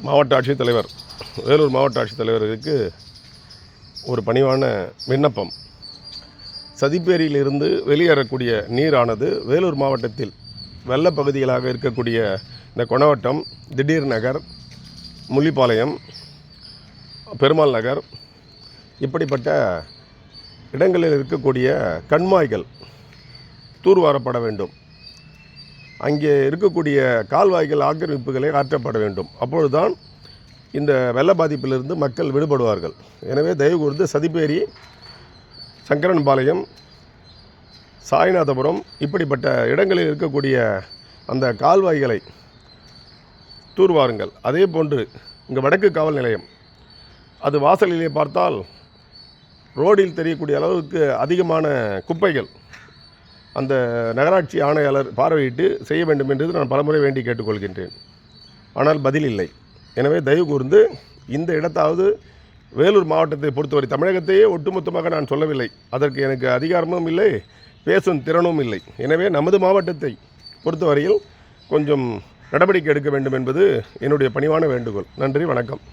மாவட்ட ஆட்சித்தலைவர், வேலூர் மாவட்ட ஆட்சித்தலைவருக்கு ஒரு பணிவான விண்ணப்பம். சதிப்பேரியிலிருந்து வெளியேறக்கூடிய நீரானது வேலூர் மாவட்டத்தில் வெள்ளப்பகுதிகளாக இருக்கக்கூடிய இந்த கொணவட்டம், திடீர் நகர், முள்ளிப்பாளையம், பெருமாள் நகர் இப்படிப்பட்ட இடங்களில் இருக்கக்கூடிய கண்மாய்கள் தூர்வாரப்பட வேண்டும். அங்கே இருக்கக்கூடிய கால்வாய்கள் ஆக்கிரமிப்புகளை ஆற்றப்பட வேண்டும். அப்பொழுதுதான் இந்த வெள்ள பாதிப்பிலிருந்து மக்கள் விடுபடுவார்கள். எனவே தயவு கூர்ந்து சதிப்பேரி, சங்கரன்பாளையம், சாய்நாதபுரம் இப்படிப்பட்ட இடங்களில் இருக்கக்கூடிய அந்த கால்வாய்களை தூர்வாருங்கள். அதே போன்று இங்கே வடக்கு காவல் நிலையம், அது வாசலிலே பார்த்தால் ரோடில் தெரியக்கூடிய அளவுக்கு அதிகமான குப்பைகள் அந்த நகராட்சி ஆணையாளர் பார்வையிட்டு செய்ய வேண்டும் என்று நான் பலமுறை வேண்டி கேட்டுக்கொள்கின்றேன். ஆனால் பதில் இல்லை. எனவே தயவு கூர்ந்து இந்த இடத்தாவது வேலூர் மாவட்டத்தை பொறுத்தவரை, தமிழகத்தையே ஒட்டுமொத்தமாக நான் சொல்லவில்லை, அதற்கு எனக்கு அதிகாரமும் இல்லை, பேசும் திறனும் இல்லை. எனவே நமது மாவட்டத்தை பொறுத்தவரையில் கொஞ்சம் நடவடிக்கை எடுக்க வேண்டும் என்பது என்னுடைய பணிவான வேண்டுகோள். நன்றி, வணக்கம்.